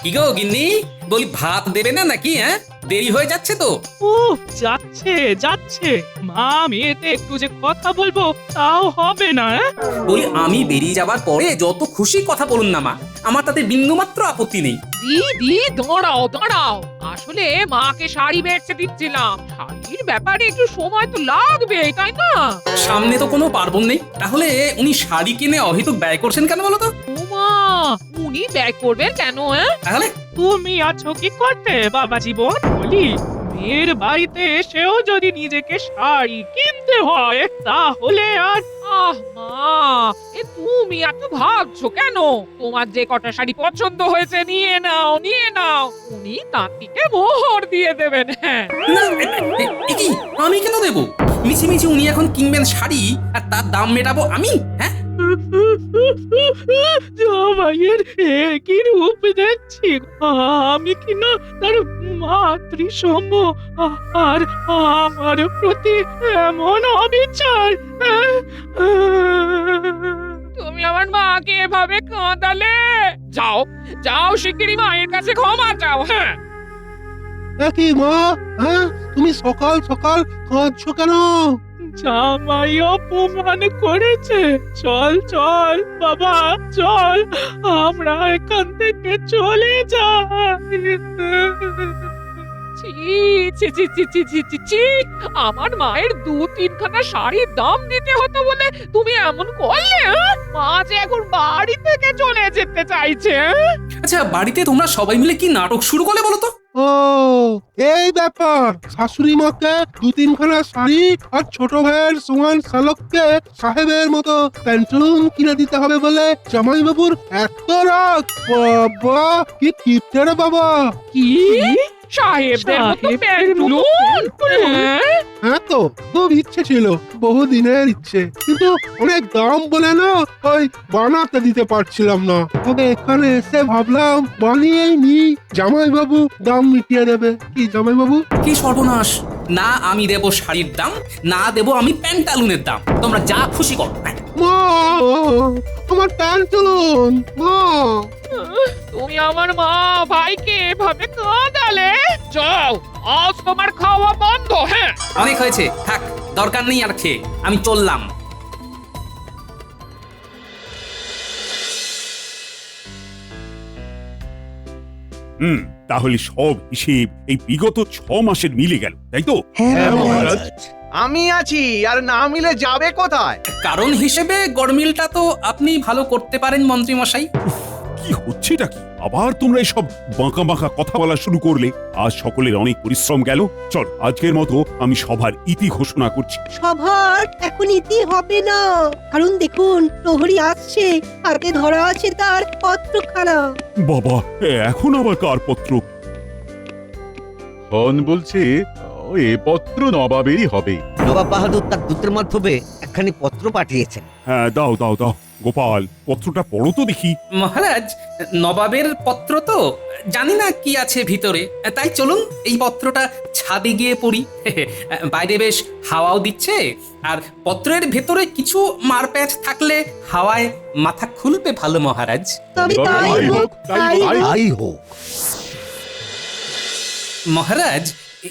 কি গো গিন্নি, বলি ভাত দেবে না নাকি? দেরি হয়ে যাচ্ছে তো। যাচ্ছে যাচ্ছে। মা মেয়েতে একটু যে কথা বলবো তাও হবে না। বলি আমি বেরিয়ে যাবার পরে যত খুশি কথা বলুন না মা, আমার তাতে বিন্দুমাত্র আপত্তি নেই। দিদি দাঁড়াও দাঁড়াও, আসলে মাকে শাড়ি বেচতে দিচ্ছিলাম। শাড়ির ব্যাপারে একটু সময় তো লাগবে, তাই না? সামনে তো কোনো পার্বণ নেই, তাহলে উনি শাড়ি কিনে অহেতুক ব্যয় করছেন কেন বলো তো? ওমা, উনি ব্যাগ করবেন কেন? তাহলে তুমি আছো কি করতে বাবা জীবন? বলি মেয়ের বাড়িতে এসেও যদি নিজেকে শাড়ি কিনতে হয় তাহলে আর মা, তুমি এত ভাবছো কেন? তোমার যে কটা শাড়ি পছন্দ হয়েছে নিয়ে নাও নিয়ে নাও, উনি তাঁতিকে মোহর দিয়ে দেবেন। হ্যাঁ, না, কি আমি কেন দেবো? মিছিমিছি উনি এখন কিনবেন শাড়ি আর তার দাম মেটাবো আমি? জামাইয়ের কি রূপ দেখছি। আমি কিনা তার মাতৃসম, আর আমার প্রতি এমন অবিচার। তুমি আমার মাকে এভাবে কাঁদালে। যাও যাও, শিগগিরই মায়ের কাছে ক্ষমা চাও। হ্যাঁ, কি মা, তুমি সকাল সকাল কাঁদছো কেন? জামাই অপমান করেছে। চল চল বাবা চল, আমরা এখান থেকে চলে যাই। ছি ছি ছি ছি ছি ছি ছি ছি, আমার মায়ের 2-3খানা শাড়ির দাম দিতে হতো বলে তুমি এমন করলে? মা যে এখন বাড়ি থেকে চলে যেতে চাইছে। আচ্ছা, বাড়িতে তোমরা সবাই মিলে কি নাটক শুরু করলে বলো তো? ও এই ব্যাপার, শাশুড়ি মাকে 2-3খানা শাড়ি আর ছোট ভাইয়ের সুমান শালককে সাহেবের মতো প্যান্টুলুন কিনে দিতে হবে বলে জামাই বাবুর এত রাগ। বাবা কি কিপটে রে বাবা। কি সাহেবদের মতো সাহেবদের প্যান্টুলুন? হ্যাঁ? হ্যাঁ তো, খুব ইচ্ছে ছিল, বহুদিনের ইচ্ছে, কিন্তু অনেক দাম বলে না ওই বানাতে দিতে পারছিলাম না। তবে এখানে এসে ভাবলাম বানিয়েই নি, জামাই বাবু দাম মিটিয়ে দেবে। কি জামাই বাবু? কি সর্বনাশ! না আমি দেবো শাড়ির দাম, না দেবো আমি প্যান্টালুনের দাম। তোমরা যা খুশি করো। মা, আমার প্যান্টুলুন মা। তুমি আমার মা ভাইকে এভাবে কাঁদালে। যাও, আজ তোমার খাওয়া বন্ধ। হ্যাঁ, অনেক হয়েছে, থাক, দরকার নেই আর খেয়ে, আমি চললাম। তাহলে সব হিসেব এই বিগত 6 মাসের মিলে গেল, তাই তো? হ্যাঁ মহারাজ। আমি আছি, আর না মিলে যাবে কোথায়? কারণ হিসেবে গড়মিলটা তো আপনি ভালো করতে পারেন মন্ত্রী মশাই। কি হচ্ছেটা কি? আবার তোমরা এসব বাঁকা বাঁকা কথা বলা শুরু করলে। আজ সকলের অনেক পরিশ্রম গেল। চল, আজকের মতো আমি সভার ইতি ঘোষণা করছি। সভার এখন ইতি হবে না, কারণ দেখুন প্রহরী আসছে, হাতে ধরা আছে তার পত্রখানা। বাবা, এখন আবার কার পত্র? খন বলছে এ পত্র নবাবেরই হবে। নবাব বাহাদুর তার দূতের মাধ্যমে একখানি পত্র পাঠিয়েছেন। হ্যাঁ, দাও দাও দাও। গোপাল, পত্রটা পড়ো তো দেখি। মহারাজ, নবাবের পত্র তো, জানি না কি আছে ভিতরে, তাই চলুন এই পত্রটা ছাদে গিয়ে পড়ি। বাইরে বেশ হাওয়াও দিচ্ছে, আর পত্রের ভেতরে কিছু মারপ্যাচ থাকলে হাওয়ায় মাথা খুলবে ভালো মহারাজ। তবে তাই তাই হোক, হোক, তাই হোক। তাই হোক। মহারাজ,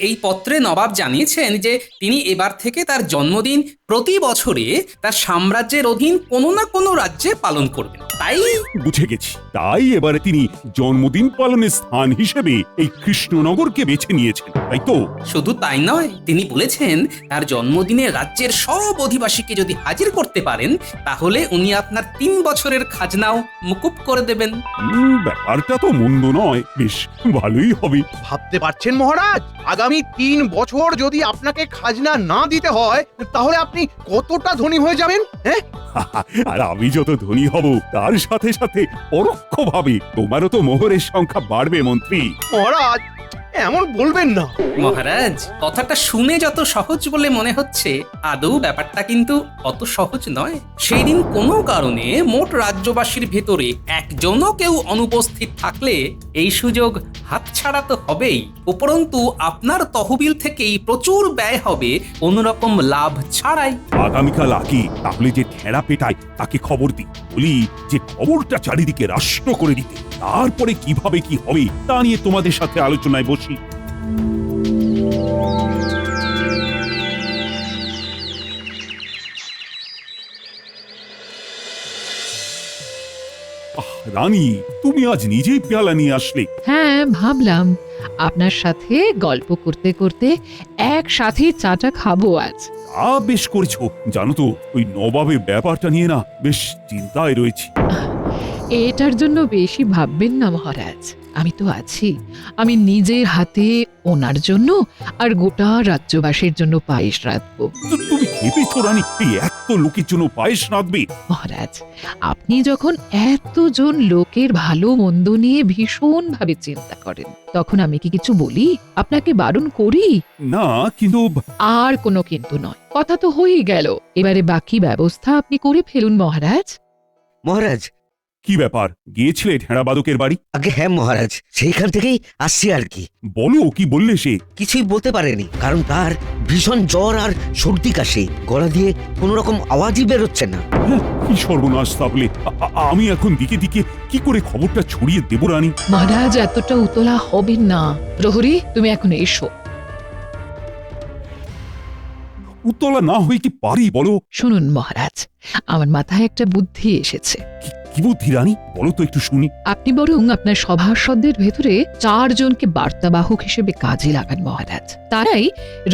এই পত্রে নবাব জানিয়েছেন যে তিনি এবার থেকে তার জন্মদিন প্রতি বছরে তার সাম্রাজ্যের অধীন কোনো না কোনো রাজ্যে পালন করবেন। তাই বুঝে গেছি, তাই এবারে তিনি জন্মদিন পালনের স্থান হিসেবে এই কৃষ্ণনগরকে বেছে নিয়েছেন, তাই তো? শুধু তাই নয়, তিনি বলেছেন তার জন্মদিনে রাজ্যের সব অধিবাসীকে যদি হাজির করতে পারেন তাহলে উনি আপনার 3 বছরের খাজনাও মুকুব করে দেবেন। ব্যাপারটা তো মন্দ নয়, বেশ ভালোই হবে। ভাবতে পারছেন মহারাজ, আগামী 3 বছর যদি আপনাকে খাজনা না দিতে হয় তাহলে আপনি কতটা ধনী হয়ে যাবেন? হ্যাঁ, আর আমি যত ধনী হব তার সাথে সাথে পরোক্ষভাবে তোমারও তো মোহরের সংখ্যা বাড়বে মন্ত্রী। মহারাজ এমন বলবেন না। মহারাজ, কথাটা শুনে যত সহজ বলে মনে হচ্ছে, আদৌ ব্যাপারটা কিন্তু অত সহজ নয়। সেই দিন কোনো কারণে মোট রাজ্যবাসীর ভেতরে একজনও কেউ অনুপস্থিত থাকলে এই সুযোগ হাতছাড়া তো হবেই, উপরন্তু আপনার তহবিল থেকেই প্রচুর ব্যয় হবে কোনোরকম লাভ ছাড়াই। আগামীকাল আগে তাহলে যে ঠেড়া পেটায় তাকে খবর দিই, বলি যে খবরটা চারিদিকে রাষ্ট্র করে দিতে, তারপরে কিভাবে কি হবে তা নিয়ে তোমাদের সাথে আলোচনায় বসি। রানী, তুমি আজ নিজেই পেয়ালা নিয়ে আসলে। হ্যাঁ, ভাবলাম আপনার সাথে গল্প করতে করতে একসাথে চাটা খাবো আজ। বেশ করেছো। জানো তো, ওই নবাবের ব্যাপারটা নিয়ে না বেশ চিন্তায় রয়েছি। এটার জন্য বেশি ভাববেন না মহারাজ, আমি তো আছি। আমি নিজের হাতে ওনার জন্য আর গোটা রাজ্যবাসীর জন্য পায়েস রাঁধবো। তুমি খেপেছো রানী? এই এত লোকের জন্য পায়েস রাঁধবে? মহারাজ, আপনি যখন এতজন লোকের ভালো মন্দ নিয়ে ভীষণ ভাবে চিন্তা করেন, তখন আমি কি কিছু বলি? আপনাকে বারণ করি? না, কিন্তু আর কোনো কিন্তু নয়, কথা তো হয়েই গেল। এবারে বাকি ব্যবস্থা আপনি করে ফেলুন মহারাজ। মহারাজ, কি ব্যাপার, গিয়েছিলে ঢেড়াবাদকের বাড়ি? আগে হ্যাঁ মহারাজ, সেইখান থেকেই আসছি আর কি। বলো, কি বললে সে? কিছুই বলতে পারেনি, কারণ তার ভীষণ জ্বর আর সর্দি কাশি, গলা দিয়ে কোনো রকম আওয়াজই বেরোচ্ছে না। কি সর্বনাশ! তাহলে আমি এখন দিকে দিকে কি করে খবরটা ছড়িয়ে দেব রানী? মহারাজ, এতটা উতলা হবেন না। প্রহরী, তুমি এখন এসো। উত্তলা না হয়ে কি পারি বলো? শুনুন মহারাজ, আমার মাথায় একটা বুদ্ধি এসেছে। কি বুদ্ধি রানী? বলো তো একটু শুনি। আপনি বরং আপনার সভাসদদের ভেতরে 4 জনকে বার্তাবাহক হিসেবে কাজে লাগান মহারাজ। তারাই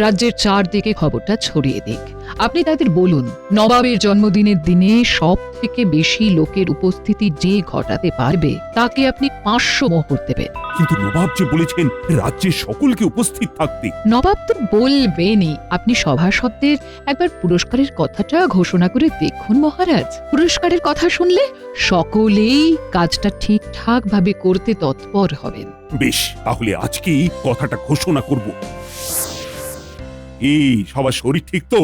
রাজ্যের চারদিকে খবরটা ছড়িয়ে দিক। আপনি তাদের বলুন, নবাবের জন্মদিনের দিনে সব থেকে বেশি লোকের উপস্থিতি যে ঘটাতে পারবে তাকে আপনি 500 মোহর দেবেন। কিন্তু নবাব যে বলেছেন রাজ্যের সকলকে উপস্থিত থাকতে। নবাব তো বলবেনই, আপনি সভাসদদের একবার পুরস্কারের কথাটা ঘোষণা করে দেখুন মহারাজ। পুরস্কারের কথা শুনলে সকলেই কাজটা ঠিকঠাক ভাবে করতে তৎপর হবেন। বেশ, তাহলে আজকেই কথাটা ঘোষণা করব। এই সবার শরীর ঠিক তো?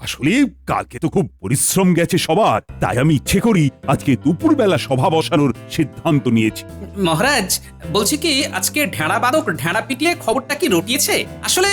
আসলে কালকে তো খুব পরিশ্রম গেছে সবার, তাই আমি ইচ্ছে করি আজকে দুপুরবেলা সভা বসানোর সিদ্ধান্ত নিয়েছি। মহারাজ, বলছি কি, আজকে ঢেড়াবাদক ঢেড়া পিটিয়ে খবরটা কি রটিয়েছে? আসলে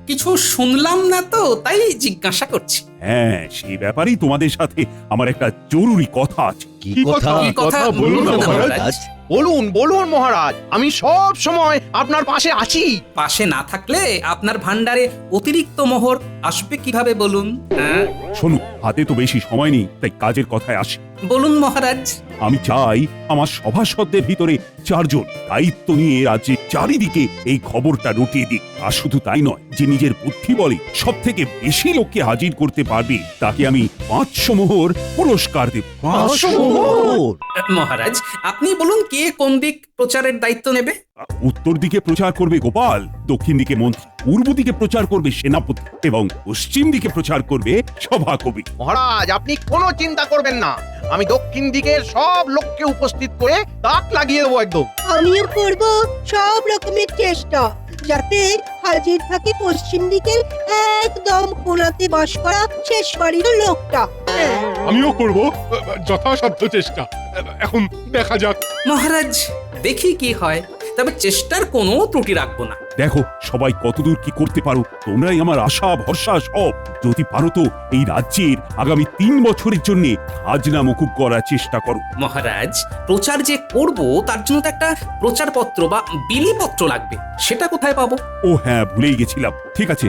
কিছু শুনলাম না তো, তাই জিজ্ঞাসা করছি। হ্যাঁ, সেই ব্যাপারেই তোমাদের সাথে আমার একটা জরুরি কথা আছে। কি কথা? কি কথা বলুন না মহারাজ। বলুন বলুন মহারাজ, আমি সব সময় আপনার পাশে আছি। পাশে না থাকলে আপনার ভান্ডারে অতিরিক্ত মোহর আসবে কিভাবে বলুন? হ্যাঁ, শোনো, হাতে তো বেশি সময় নেই, তাই কাজের কথায় আসি। বলুন মহারাজ। আমি চাই আমার সভাসদদের ভিতরে 4 জন দায়িত্ব নিয়ে রাজ্যের চারিদিকে এই খবরটা রটিয়ে দিক। আর শুধু তাই নয়, যে নিজের বুদ্ধি বলে সব থেকে বেশি লোককে হাজির করতে পারবে তাকে আমি 500 মোহর পুরস্কার দেব। 500 মোহর? মহারাজ, আপনি বলুন কে কোন দিক প্রচারের দায়িত্ব নেবে? উত্তর দিকে প্রচার করবে গোপাল, দক্ষিণ দিকে মন্ত্রী, পূর্ব দিকে প্রচার করবে সেনাপতি এবং পশ্চিম দিকে প্রচার করবে সভাকবি। মহারাজ, আপনি কোনো চিন্তা করবেন না, আমি দক্ষিণ দিকের সব লোককে উপস্থিত করে তাক লাগিয়ে দেবো একদম। আমিও করব সব রকমের চেষ্টা যাতে হাজির থাকে পশ্চিম দিকের একদম কোণাতে বাস করা শেষ বাড়ির লোকটা। আমিও করব যথাসাধ্য চেষ্টা। এখন দেখা যাক। মহারাজ, দেখি কি হয়, তবে চেষ্টার কোনো ত্রুটি রাখবো না। দেখো সবাই কতদূর কি করতে পারো, তোমরাই আমার আশা ভরসা সব। যদি পারো তো এই রাজ্যের আগামী 3 বছরের জন্য খাজনা মকুব করার চেষ্টা করো। মহারাজ, প্রচার যে করব তার জন্য তো একটা প্রচারপত্র বা বিলিপত্র লাগবে, সেটা কোথায় পাবো? ও হ্যাঁ, ভুলেই গেছিলাম। ঠিক আছে,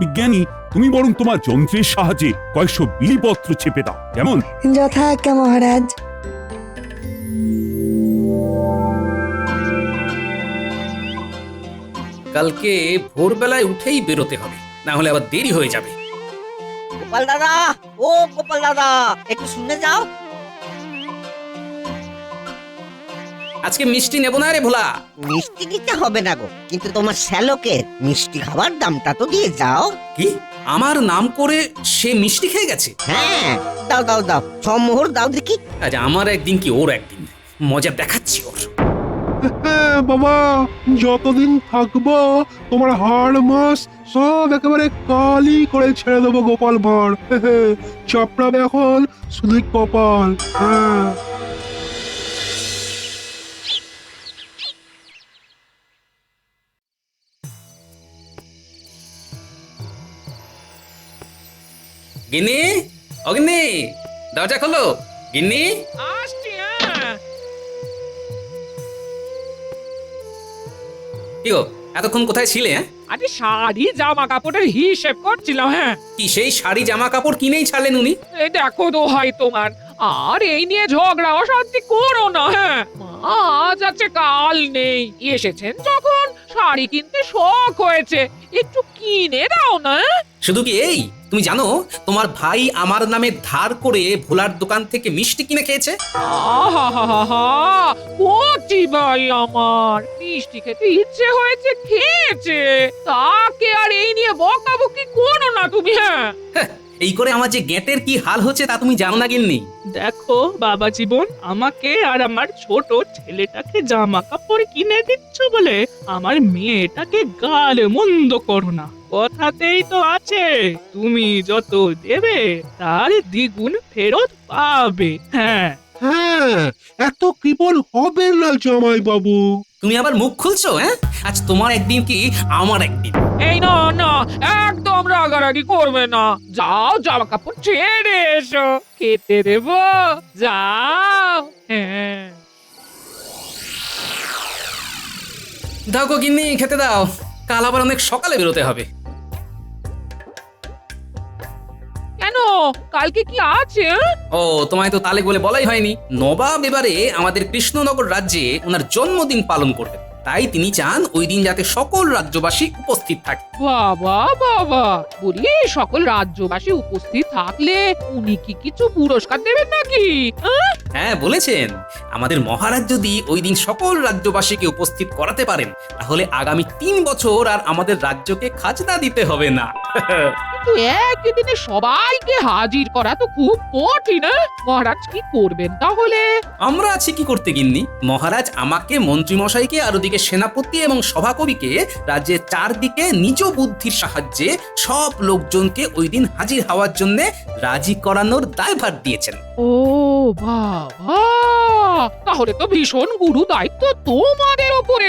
বিজ্ঞানী, তুমি বরং তোমার যন্ত্রের সাহায্যে কয়েকশো বিলিপত্র চেপে দাও, কেমন? যথাজ্ঞা মহারাজ। কালকে ভোরবেলায় উঠেই বেরোতে হবে, না হলে আবার দেরি হয়ে যাবে। গোপাল দাদা, ও গোপাল দাদা, একটু শুনে যাও। আজকে মিষ্টি নেবো না রে ভোলা। মিষ্টি দিতে হবে না গো, কিন্তু তোমার শ্যালকের মিষ্টি খাবার দামটা তো দিয়ে যাও। কি, আমার নাম করে সে মিষ্টি খেয়ে গেছে? হ্যাঁ, দাও দাও দাও, 6 মোহর দাও দেখি। আজ আমার একদিন কি ওর একদিন, মজা দেখাচ্ছি ওর। হ্যাঁ বাবা, যতদিন থাকবো তোমার হাড় মাস সব একেবারে কালি করে ছেড়ে দেবো গোপাল ভাঁড়। চাপড়াবে এখন শুধু কপাল। হ্যাঁ। গিন্নি, ও গিন্নি, দরজা খোলো। গিন্নি, আসছি হ্যাঁ। কি গো, এতক্ষণ কোথায় ছিলে? হ্যাঁ, আরে শাড়ি জামা কাপড়ের হিসেব করছিলাম হ্যাঁ। কি সেই শাড়ি জামা কাপড় কিনেই ছাড়লেন উনি? এই দেখো দোহাই তোমার, আর এই নিয়ে ঝগড়া অশান্তি করো না হ্যাঁ। আজ আছে কাল নেই, এসেছেন যখন শাড়ি কিনতে শখ হয়েছে, একটু কিনে দাও না। শুধু কি এই, তুমি জানো তোমার ভাই আমার নামে ধার করে ভোলার দোকান থেকে মিষ্টি কিনে খেয়েছে? আহা, কচি ভাই আমার, মিষ্টি খেতে ইচ্ছে হয়েছে খেয়েছে, তাকে আর এই নিয়ে বকাবকি করো না তুমি হ্যাঁ। হ্যাঁ, এই করে আমার যে গেটের কি হাল হচ্ছে তা তুমি জানো না গিন্নি? দেখো বাবা জীবন, আমাকে আর আমার ছোট ছেলেটাকে জামা কাপড় কিনে দিচ্ছ বলে আমার মেয়েটাকে গাল মন্দ করো না। কথাতেই তো আছে, তুমি যত দেবে তার দ্বিগুণ ফেরত পাবে। হ্যাঁ হ্যাঁ, এত কৃপণ হবে না জামাই বাবু। তুমি আবার মুখ খুলছো? হ্যাঁ, আজ তোমার একদিন কি আমার একদিন। এই না না, একদম রাগারাগি করবে না, যাও জামা কাপড় ছেড়ে এসো, খেতে দেবো, যাও। হ্যাঁ দাও গো গিন্নি, খেতে দাও, কাল আবার অনেক সকালে বেরোতে হবে। কেন, কালকে কি আছে? ও, তোমায় তো তালে বলে বলাই হয়নি। নবাব এবারে আমাদের কৃষ্ণনগর রাজ্যে ওনার জন্মদিন পালন করবেন, তাই তিনি চান ওই দিন যাতে সকল রাজ্যবাসী উপস্থিত থাকে। বাবা বাবা, বলি সকল রাজ্যবাসী উপস্থিত থাকলে উনি কি কিছু পুরস্কার দেবেন নাকি? হ্যাঁ, বলেছেন আমাদের মহারাজ যদি ওই দিন সকল রাজ্যবাসীকে উপস্থিত করাতে পারেন, তাহলে আগামী 3 বছর আর আমাদের রাজ্যকে খাজনা দিতে হবে না। কিন্তু একই দিনে সবাইকে হাজির করা তো খুব কঠিন। মহারাজ কি করবেন তাহলে? আমরা আছি কি করতে গিন্নি, মহারাজ আমাকে, মন্ত্রীমশাইকে আর ওদিকে সেনাপতি এবং সভাকবিকে রাজ্যের চারদিকে নিজ বুদ্ধির সাহায্যে সব লোকজনকে ওই দিন হাজির হওয়ার জন্য রাজি করানোর দায়ভার দিয়েছেন। ও বাবা, তাহলে তো ভীষণ গুরু দায়িত্ব তোমাদের উপরে।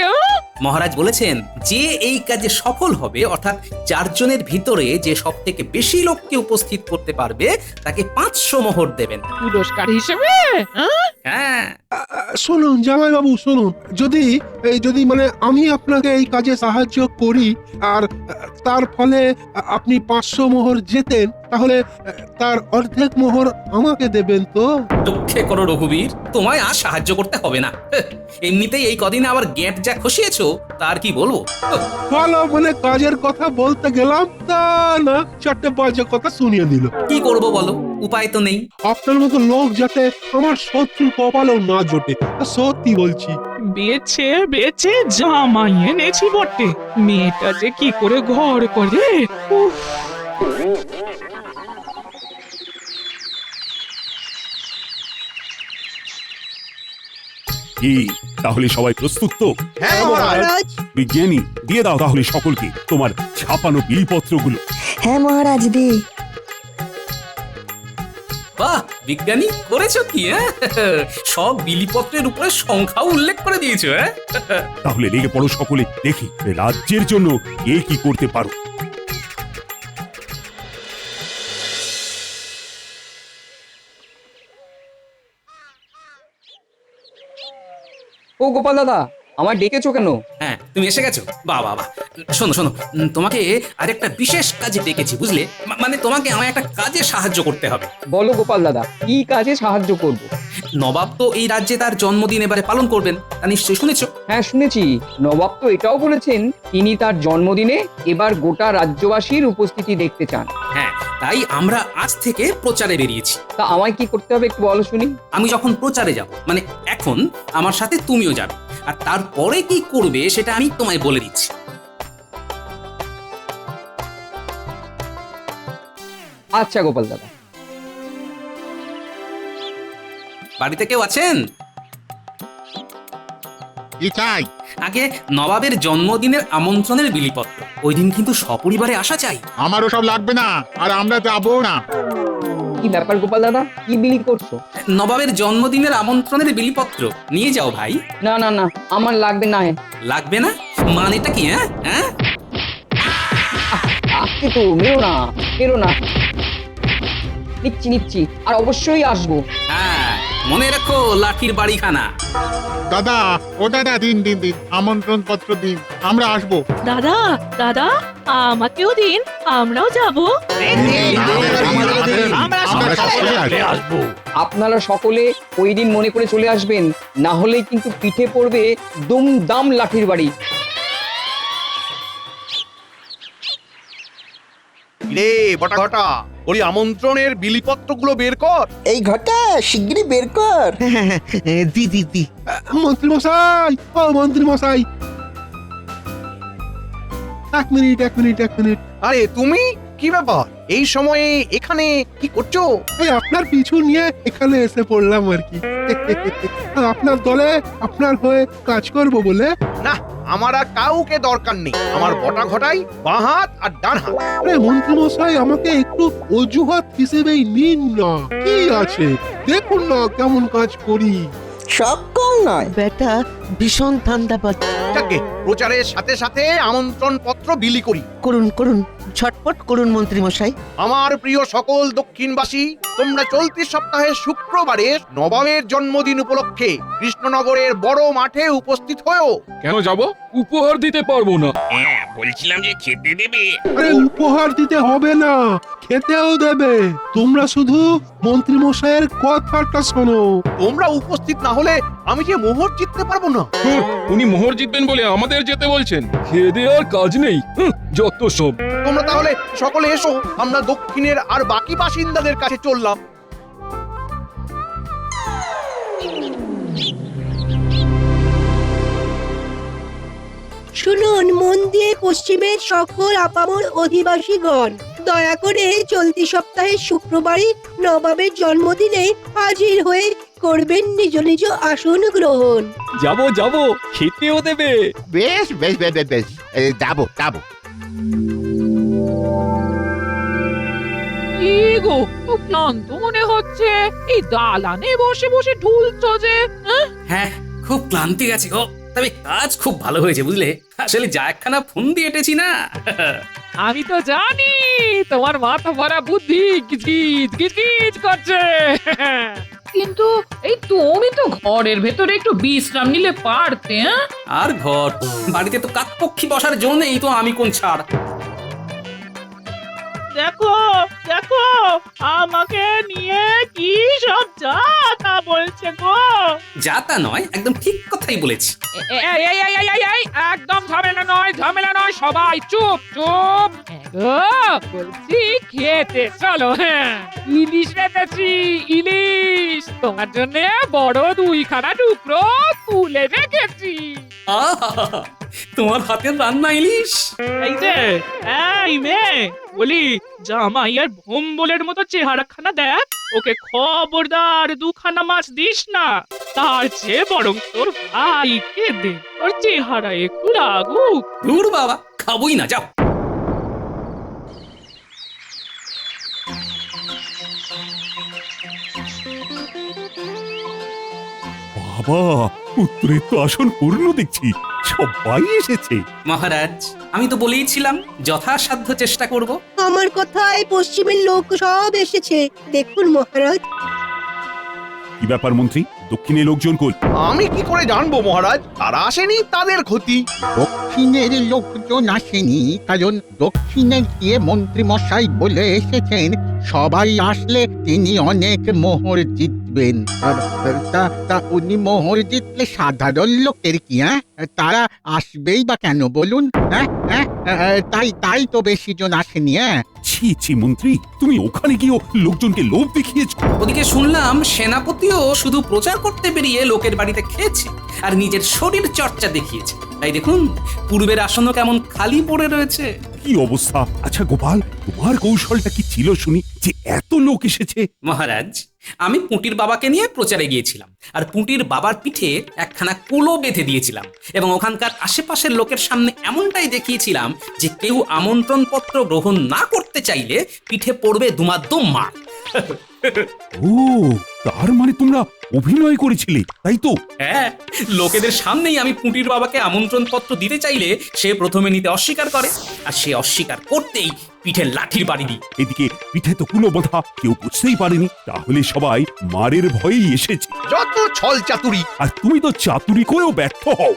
মহারাজ বলেছেন যে এই কাজে সফল হবে, অর্থাৎ 4 জনের ভিতরে যে সব থেকে বেশি লোককে উপস্থিত করতে পারবে তাকে 500 মোহর দেবেন পুরস্কার হিসেবে। হ্যাঁ, শুনুন জামাই বাবু, শুনুন, যদি মানে আমি আপনাকে এই কাজে সাহায্য করি আর তার ফলে আপনি 500 মোহর জেতেন, তাহলে তার অর্ধেক মোহর আমাকে দেবেন তো? দুঃখে করো রঘুবীর, তোমায় আর সাহায্য করতে হবে না। এমনিতেই এই কদিনে আবার গেট যা খসিয়েছো তার কি বলবো। ভালো, মানে কাজের কথা বলতে গেলাম তা না 4টে বাজে কথা শুনিয়ে দিল। কি করব বলো, উপায় তো নেই। আপনার মতো লোক যাতে আমার শত্রু কপালেও না জোটে, সত্যি বলছি। বেছে বেছে জামাই এনেছি বটে, মেয়েটা যে কি করে ঘর করে। উফ, কি তাহলে সবাই প্রস্তুত তো? হ্যাঁ হ্যাঁ, মহারাজ। মহারাজ। বিজ্ঞানী, দিয়ে দাও তাহলে সকলকে তোমার ছাপানো বিলপত্রগুলো। হ্যাঁ মহারাজ দি। বাহ, বিজ্ঞানী করেছো কি? হ্যাঁ, সব বিলিপত্রের উপরে সংখ্যাও উল্লেখ করে দিয়েছো। হ্যাঁ, তাহলে লেগে পড়ো সকলে, দেখি রাজ্যের জন্য কে কি করতে পারো। ও গোপাল দাদা, আমার ডেকেছো কেন? হ্যাঁ, তুমি এসে গেছো। বাহ বাহ বাহ, শোনো শোনো, তোমাকে আরেকটা বিশেষ কাজে ডেকেছি, বুঝলে? মানে তোমাকে আমার একটা কাজে সাহায্য করতে হবে। বলো গোপাল দাদা, কি কাজে সাহায্য করব? নবাব তো এই রাজ্যে তার জন্মদিন এবারে পালন করবেন, তা নিশ্চয়ই শুনেছো। হ্যাঁ শুনেছি, নবাব তো এটাও বলেছেন তিনি তার জন্মদিনে এবার গোটা রাজ্যবাসীর উপস্থিতি দেখতে চান। হ্যাঁ, তাই আমরা আজ থেকে প্রচারে বেরিয়েছি। তা আমায় কি করতে হবে একটু বলো শুনি। আমি যখন প্রচারে যাব, মানে এখন আমার সাথে তুমিও যাবে, আর তারপরে কি করবে সেটা আমি তোমায় বলে দিচ্ছি। আচ্ছা গোপাল দাদা। বাড়িতে কেউ আছেন? কি চাই? আগে নবাবের জন্মদিনের আমন্ত্রণের বিলিপত্র, ওই দিন কিন্তু সপরিবারে আসা চাই। আমারও সব লাগবে না, আর আমরা যাবো না। কি ব্যাপার গোপাল দাদা, কি বিলি করছো? নবাবের জন্মদিনের আমন্ত্রণের বিলিপত্র নিয়ে যাও ভাই। না না না, আমার লাগবে না। লাগবে না মানেটা কি? হ্যাঁ হ্যাঁ, আজকে তো মেরো না, মেরো না। নিচ্ছি নিচ্ছি, আর অবশ্যই আসবো। হ্যাঁ, মনে রাখো লাঠির বাড়িখানা। দাদা, ও দাদা, দিন দিন দিন, আমন্ত্রণ পত্র দিন, আমরা আসবো। দাদা দাদা আমাকেও দিন, আমরাও যাব। আমরা সকলে আসবো। আপনারা সকলে ওই দিন মনে করে চলে আসবেন, না হলে কিন্তু পিঠে পড়বে দুমদাম লাঠির বাড়ি। রে বটা ঘটা, ওই আমন্ত্রণের বিলিপত্রগুলো বের কর। এই ঘটা শিগগিরই বের কর। দি দি দি মন্ত্রী মশাই, ও মন্ত্রী মশাই, এক মিনিট। আরে তুমি, কি ব্যাপার এই সময়ে এখানে কি করছো? এই আপনার পিছু নিয়ে এখানে এসে পড়লাম আর কি। আপনার দলে আপনার হয়ে কাজ করব বলে। না, আমার আর কাউকে দরকার নেই। আমার বটা ঘটাই বাঁ হাত আর ডান হাত। আরে মন্ত্রী মশাই, আমাকে একটু অজুহাত হিসেবেই নিন না, কি আছে দেখুন না কেমন কাজ করি। সব কম নয়। বেটা ভীষণ ঠান্ডা পাচ্ছে। যাকে প্রচারের সাথে সাথে আমন্ত্রণ পত্র বিলি করি। করুন করুন, ঝটপট করুন মন্ত্রী মশাই। আমার প্রিয় সকল দক্ষিণবাসী, তোমরা চলতি সপ্তাহের শুক্রবারে নবাবের জন্মদিন উপলক্ষে কৃষ্ণনগরের বড় মাঠে উপস্থিত হয়েও। কেন যাব? উপহার দিতে পারবো না। বলছিলাম যে খেতে দেবে। আরে উপহার দিতে হবে না, খেতেও দেবে। তোমরা শুধু মন্ত্রী মশাইয়ের কথাটা শোনো। তোমরা উপস্থিত না হলে আমি যে মোহর জিততে পারবো না। উনি মোহর জিতবেন বলে আমাদের যেতে বলছেন? খেয়ে দিয়ে আর কাজ নেই, যত সব। তোমরা তাহলে সকলে এসো, আমরা দক্ষিণের আর বাকি বাসিন্দাদের কাছে চললাম। শুনুন মন দিয়ে পশ্চিমের সকল আপামর অধিবাসীগণ, দয়া করে চলতি সপ্তাহের শুক্রবারই নবাবের জন্মদিনে হাজির হয়ে করবেন নিজ নিজ আসন গ্রহণ। যাব, খেতেও দেবে। বেশ বেশ বেশ বেশ বেশ, যাবো। কি গো, খুব ক্লান্ত মনে হচ্ছে। এই দালানে বসে বসে ঢুলছো যে। হ্যাঁ, খুব ক্লান্তি গেছে গো, তবে কাজ খুব ভালো হয়েছে বুঝলে। আসলে যা একখানা ফোন দিয়ে এটেছি না। আমি তো জানি তোমার মাথা ভরা বুদ্ধি গিজ গিজ করছে। কিন্তু এই তুমি তো ঘরের ভেতরে একটু বিশ্রাম নিলে পারতে। আর ঘর বাড়িতে তো কাকপক্ষী বসার জন্য নেই, তো আমি কোন ছাড়। দেখো দেখো, আমাকে নিয়ে কি সব যা তা বলছে গো। যা তা নয়, একদম ঠিক কথাই বলেছি। এই, একদম ঝামেলা নয়, সবাই চুপ। বলছি খেতে চলো। হ্যাঁ, ইলিশ রেখেছি, ইলিশ তোমার জন্য বড় 2খানা টুকরো তুলে রেখেছি। আহা, তোমার হাতের রান্না ইলিশ। এই মেয়ে, বলি জামাই আর ভোম্বলের মতো চেহারাখানা দেখ, ওকে খবরদার 2খানা মাছ দিস না। তার চেয়ে বরং তোর ভাইকে দে, ওর চেহারা একটু লাগুক। দূর বাবা, খাবোই না, যাও। বাবা, উত্তরের তো আসন পূর্ণ দেখছি, সবাই এসেছে। মহারাজ, আমি তো বলেইছিলাম যথাসাধ্য চেষ্টা করব। আমার কথায় পশ্চিমের লোক সব এসেছে, দেখুন মহারাজ। কি ব্যাপার মন্ত্রী, দক্ষিণে লোকজন কই? আমি কি করে জানবো মহারাজ? তারা আসেনি, তাদের ক্ষতি। দক্ষিণের লোকজন আসেনি, কারণ দক্ষিণে গিয়ে মন্ত্রী মশাই বলে এসেছেন সবাই আসলে তিনি অনেক মোহর জিতবেন। তা উনি মোহর জিতলে সাধারণ লোকের কি? তারা আসবেই বা কেন বলুন? তাই তো বেশি জন আসেনি। ছি মন্ত্রী, তুমি ওখানে গিয়েও লোকজনকে লোভ দেখিয়েছ। ওদিকে শুনলাম সেনাপতিও শুধু প্রচার করতে বেরিয়ে লোকের বাড়িতে খেয়েছে আর নিজের শরীর চর্চা দেখিয়েছে। তাই দেখুন পূর্বের আসনও কেমন খালি পড়ে রয়েছে। কি অবস্থা! আচ্ছা গোপাল, তোমার কৌশলটা কি ছিল শুনি, যে এত লোক এসেছে? মহারাজ, আমি পুঁটির বাবাকে নিয়ে প্রচারে গিয়েছিলাম, আর পুঁটির বাবার পিঠে একখানা কুলো বেঁধে দিয়েছিলাম, এবং ওখানকার আশেপাশের লোকের সামনে এমনটাই দেখিয়েছিলাম যে কেউ আমন্ত্রণ পত্র গ্রহণ না করতে চাইলে পিঠে পড়বে দুমাদ্দম মার। ও, তার মানে তোমরা অভিনয় করেছিলে, তাই তো? হ্যাঁ, লোকেদের সামনেই আমি পুঁটির বাবাকে আমন্ত্রণ পত্র দিতে চাইলে সে প্রথমে নিতে অস্বীকার করে, আর সে অস্বীকার করতেই পিঠে লাঠির বাড়ি দিই। এদিকে পিঠে তো কোনো বাধা কেউ বুঝতেই পারেনি, তাহলে সবাই মারের ভয়েই এসেছে। যত ছল চাতুরি। আর তুমি তো চাতুরি করেও ব্যর্থ হও।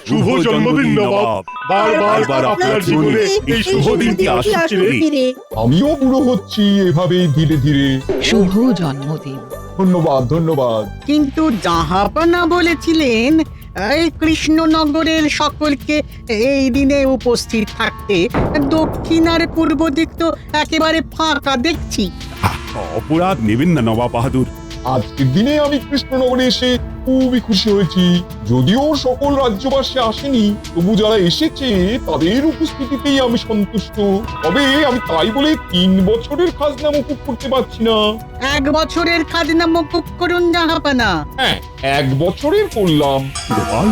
শুভ জন্মদিন নবাব। বারবার আপনার জীবনে এই শুভ দিনটি আসুক রে। আমিও বুড়ো হচ্ছি এভাবেই ধীরে ধীরে। শুভ জন্মদিন। ধন্যবাদ ধন্যবাদ। কিন্তু জাহাপনা বলেছিলেন এই কৃষ্ণনগরের সকলকে এই দিনে উপস্থিত থাকতে। দক্ষিণ আর পূর্ব দিক তো একেবারে ফাঁকা দেখছি। অপরাধ নেবেন না নবাব বাহাদুর। আজকের দিনে আমি কৃষ্ণনগরে এসে খুবই খুশি হয়েছি। যদিও সকল রাজ্যবাসী আসেনি, তবু যারা এসেছে তাদের উপস্থিতিতেই আমি সন্তুষ্ট। তবে আমি তাই বলে 3 বছরের খাজনা মুকুব করতে পারছি না। 1 বছরের খাজনা মকুব করুন জাহাপনা। হ্যাঁ, 1 বছরের করলাম। গোপাল,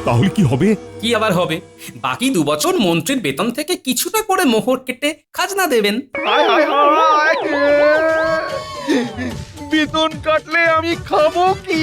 তাহলে কি হবে? কি আবার হবে, বাকি 2 বছর মন্ত্রীর বেতন থেকে কিছুটা করে মোহর কেটে খাজনা দেবেন। হায় হায় হায়! বেতন কাটলে আমি খাবো কি?